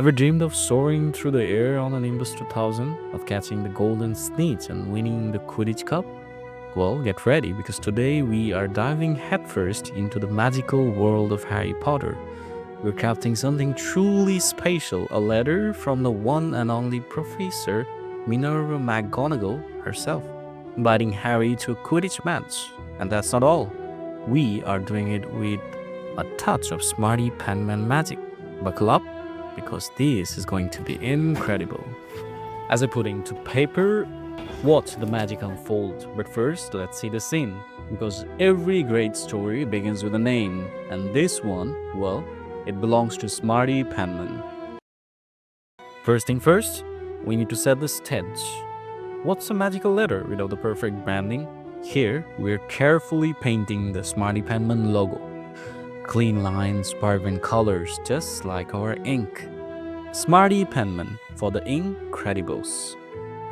Ever dreamed of soaring through the air on a Nimbus 2000, of catching the golden snitch and winning the Quidditch Cup? Well, get ready because today we are diving headfirst into the magical world of Harry Potter. We're crafting something truly special, a letter from the one and only Professor Minerva McGonagall herself, inviting Harry to a Quidditch match. And that's not all. We are doing it with a touch of Smarty Penman magic. Buckle up because this is going to be incredible. As I put into paper, watch the magic unfold. But first, let's see the scene. Because every great story begins with a name, and this one, well, it belongs to Smarty Penman. First thing first, we need to set the stage. What's a magical letter without the perfect branding? Here, we're carefully painting the Smarty Penman logo. Clean lines, vibrant colors, just like our ink. Smarty Penman for the Incredibles.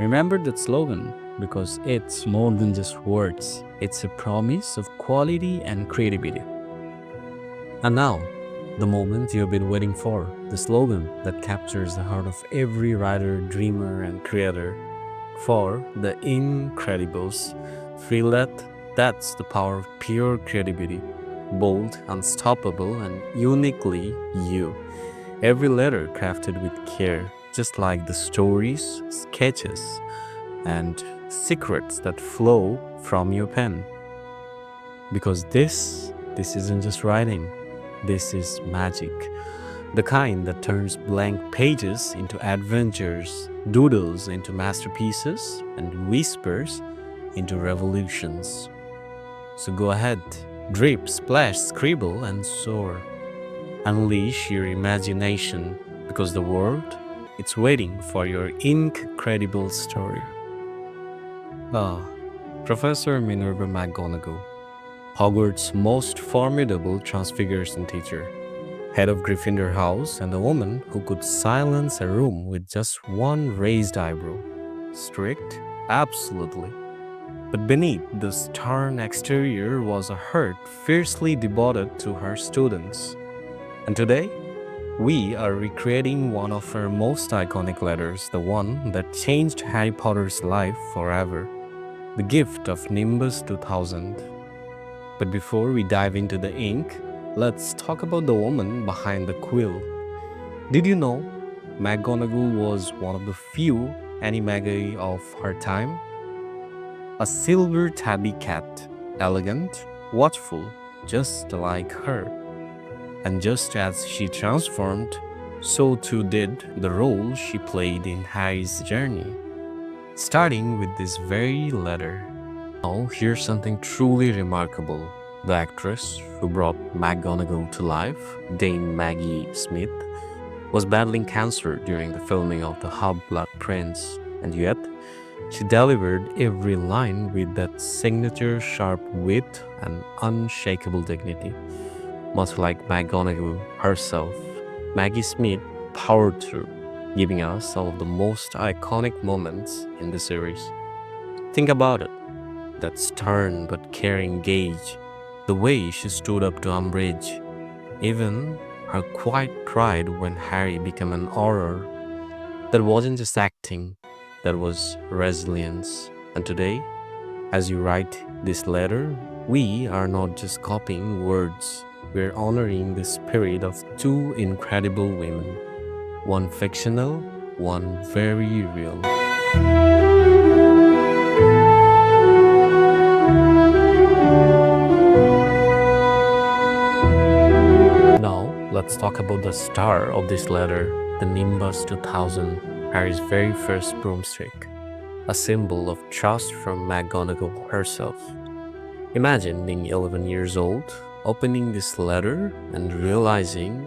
Remember that slogan because it's more than just words. It's a promise of quality and creativity. And now, the moment you've been waiting for, the slogan that captures the heart of every writer, dreamer, and creator. For the Incredibles. Feel that? That's the power of pure creativity. Bold, unstoppable, and uniquely you. Every letter crafted with care, just like the stories, sketches, and secrets that flow from your pen. Because this isn't just writing, this is magic. The kind that turns blank pages into adventures, doodles into masterpieces, and whispers into revolutions. So go ahead, drip, splash, scribble, and soar. Unleash your imagination because the world, it's waiting for your incredible story. Ah, Professor Minerva McGonagall, Hogwarts' most formidable transfiguration teacher, head of Gryffindor House and a woman who could silence a room with just one raised eyebrow. Strict? Absolutely. But beneath the stern exterior was a heart fiercely devoted to her students. And today, we are recreating one of her most iconic letters, the one that changed Harry Potter's life forever, the gift of Nimbus 2000. But before we dive into the ink, let's talk about the woman behind the quill. Did you know McGonagall was one of the few animagi of her time? A silver tabby cat, elegant, watchful, just like her. And just as she transformed, so too did the role she played in Harry's journey. Starting with this very letter. Now, here's something truly remarkable. The actress who brought McGonagall to life, Dame Maggie Smith, was battling cancer during the filming of The Half-Blood Prince, and yet, she delivered every line with that signature sharp wit and unshakable dignity. Much like McGonagall herself, Maggie Smith powered through, giving us some of the most iconic moments in the series. Think about it, that stern but caring gaze, the way she stood up to Umbridge, even her quiet pride when Harry became an Auror. That wasn't just acting, that was resilience. And today, as you write this letter, we are not just copying words. We're honoring the spirit of two incredible women, one fictional, one very real. Now, let's talk about the star of this letter, the Nimbus 2000, Harry's very first broomstick, a symbol of trust from McGonagall herself. Imagine being 11 years old, opening this letter and realizing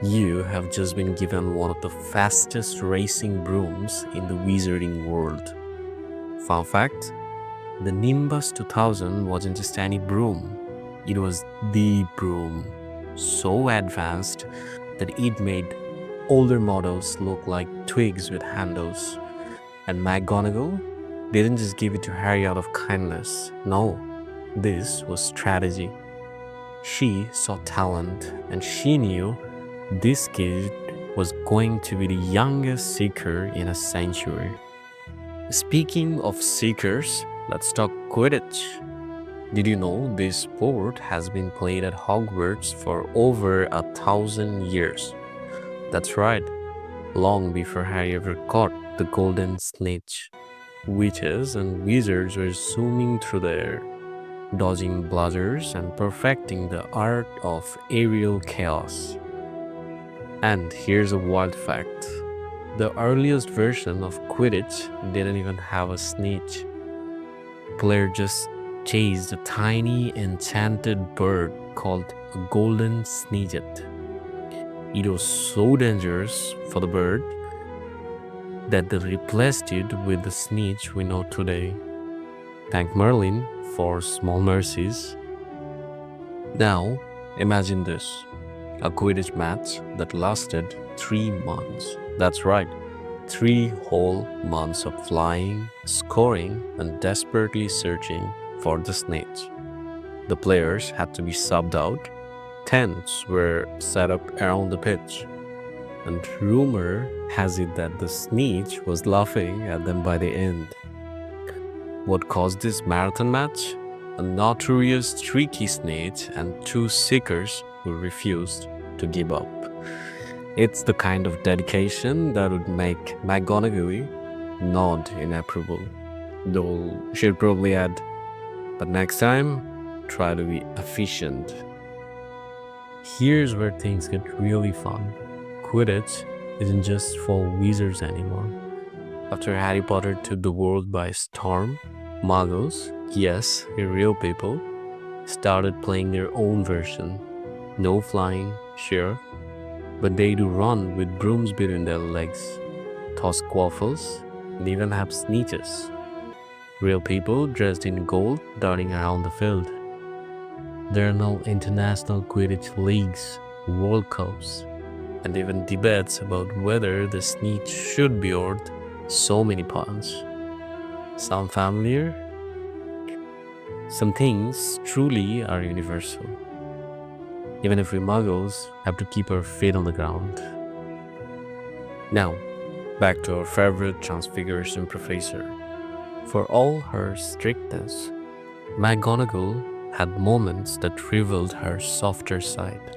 you have just been given one of the fastest racing brooms in the wizarding world. Fun fact, the Nimbus 2000 wasn't just any broom, it was the broom, so advanced that it made older models look like twigs with handles. And McGonagall didn't just give it to Harry out of kindness, no, this was strategy. She saw talent and she knew this kid was going to be the youngest seeker in a century. Speaking of seekers, let's talk Quidditch. Did you know this sport has been played at Hogwarts for over 1,000 years? That's right, long before Harry ever caught the golden snitch. Witches and wizards were zooming through the air, dodging bludgers and perfecting the art of aerial chaos. And here's a wild fact. The earliest version of Quidditch didn't even have a snitch. Player just chased a tiny enchanted bird called a golden sneejet. It was so dangerous for the bird that they replaced it with the snitch we know today. Thank Merlin for small mercies. Now, imagine this, a Quidditch match that lasted 3 months. That's right, 3 whole months of flying, scoring, and desperately searching for the snitch. The players had to be subbed out, tents were set up around the pitch, and rumor has it that the snitch was laughing at them by the end. What caused this marathon match? A notorious tricky snitch and 2 seekers who refused to give up. It's the kind of dedication that would make McGonagall nod in approval. Though she'd probably add, but next time, try to be efficient. Here's where things get really fun. Quidditch isn't just for wizards anymore. After Harry Potter took the world by storm, muggles, yes, real people, started playing their own version. No flying, sure, but they do run with brooms between their legs, toss quaffles, and even have snitches. Real people dressed in gold darting around the field. There are now international Quidditch leagues, World Cups, and even debates about whether the snitch should be worth so many pounds. Sound familiar? Some things truly are universal, even if we muggles have to keep our feet on the ground. Now, back to our favorite Transfiguration professor. For all her strictness, McGonagall had moments that revealed her softer side.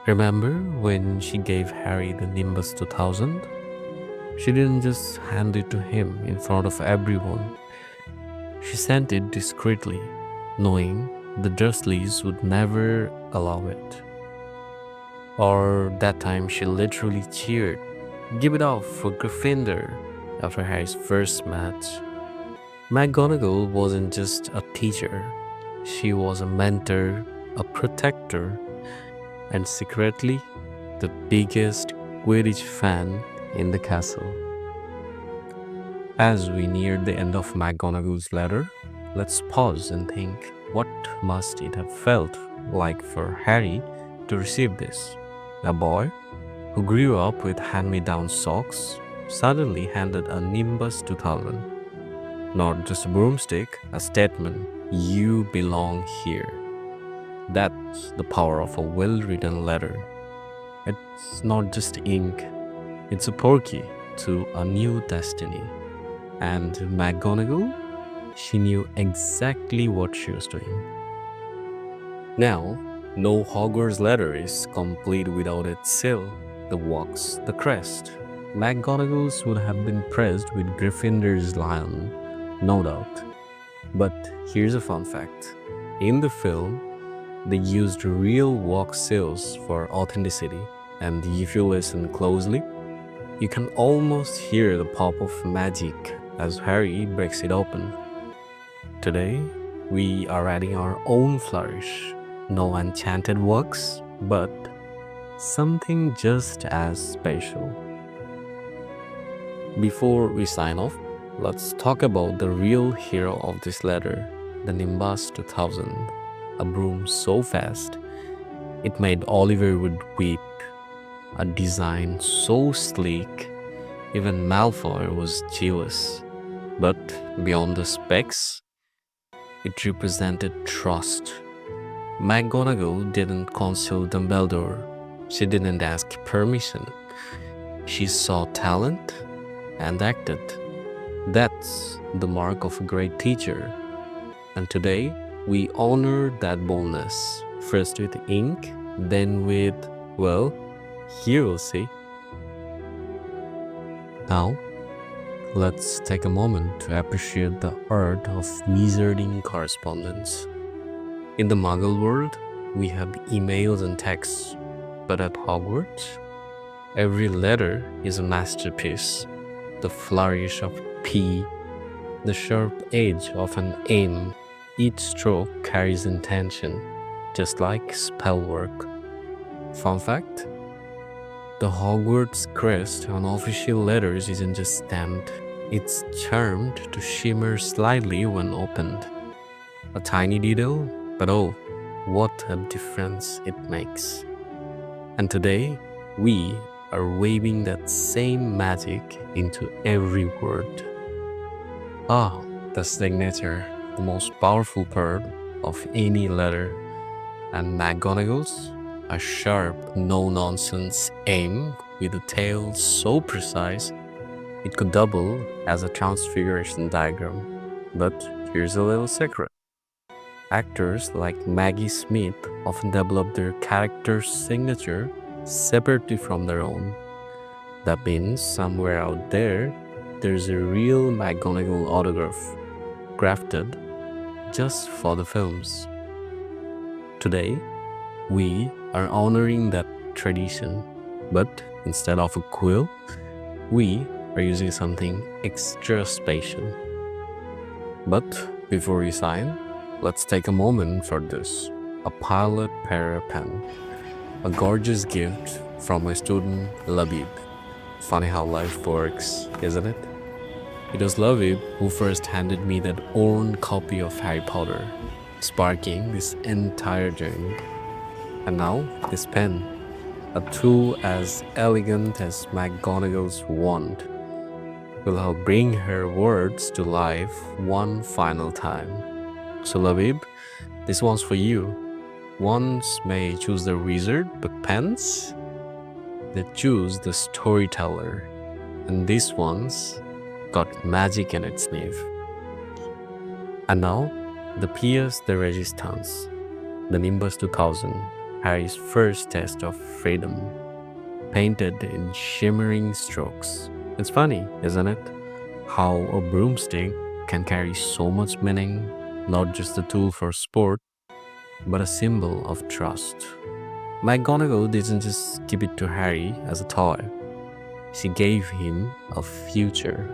Remember when she gave Harry the Nimbus 2000? She didn't just hand it to him in front of everyone. She sent it discreetly, knowing the Dursleys would never allow it. Or that time she literally cheered, "Give it up for Gryffindor," after Harry's first match. McGonagall wasn't just a teacher, she was a mentor, a protector, and secretly the biggest Quidditch fan in the castle. As we near the end of McGonagall's letter, let's pause and think, what must it have felt like for Harry to receive this? A boy who grew up with hand-me-down socks suddenly handed a Nimbus 2000. Not just a broomstick, a statement, "You belong here." That's the power of a well-written letter. It's not just ink, it's a portkey to a new destiny. And McGonagall, she knew exactly what she was doing. Now, no Hogwarts letter is complete without its seal, the wax, the crest. McGonagall's would have been pressed with Gryffindor's lion, no doubt. But here's a fun fact. In the film, they used real wax seals for authenticity, and if you listen closely, you can almost hear the pop of magic as Harry breaks it open. Today, we are adding our own flourish. No enchanted wax, but something just as special. Before we sign off, let's talk about the real hero of this letter, the Nimbus 2000. A broom so fast, it made Oliver Wood weep. A design so sleek, even Malfoy was jealous. But beyond the specs, it represented trust. McGonagall didn't consult Dumbledore. She didn't ask permission. She saw talent and acted. That's the mark of a great teacher. And today, we honor that boldness, first with ink, then with, well, here we'll see. Now, let's take a moment to appreciate the art of wizarding correspondence. In the Muggle world, we have emails and texts, but at Hogwarts, every letter is a masterpiece. The flourish of P, the sharp edge of an M, each stroke carries intention, just like spellwork. Fun fact, the Hogwarts crest on official letters isn't just stamped, it's charmed to shimmer slightly when opened. A tiny detail, but oh, what a difference it makes. And today, we are waving that same magic into every word. Ah, the signature, the most powerful part of any letter, and McGonagall's, a sharp, no-nonsense aim with a tail so precise it could double as a transfiguration diagram. But here's a little secret. Actors like Maggie Smith often develop their character's signature separately from their own. That means somewhere out there, there's a real McGonagall autograph, crafted just for the films. Today, we are honoring that tradition, but instead of a quill, we are using something extra special. But before we sign, let's take a moment for this. A pilot Perera pen, a gorgeous gift from my student Labib. Funny how life works, isn't it? It was Labib who first handed me that own copy of Harry Potter, sparking this entire journey. And now, this pen, a tool as elegant as McGonagall's wand, will help bring her words to life one final time. So Labib, this one's for you. Wands may choose the wizard, but pens, they choose the storyteller. And these ones got magic in its sleeve. And now, the Pièce de Résistance, the Nimbus 2000, Harry's first test of freedom, painted in shimmering strokes. It's funny, isn't it? How a broomstick can carry so much meaning, not just a tool for sport, but a symbol of trust. McGonagall didn't just give it to Harry as a toy. She gave him a future.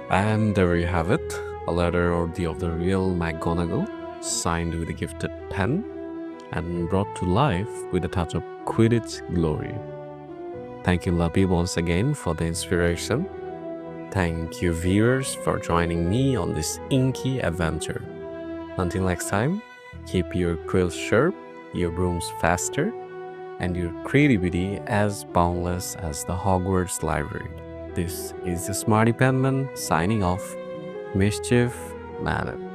And there you have it, a letter worthy of the real McGonagall, signed with a gifted pen and brought to life with a touch of Quidditch glory. Thank you, Labib, once again for the inspiration. Thank you, viewers, for joining me on this inky adventure. Until next time, keep your quills sharp, your brooms faster, and your creativity as boundless as the Hogwarts library. This is the Smarty Penman signing off. Mischief managed.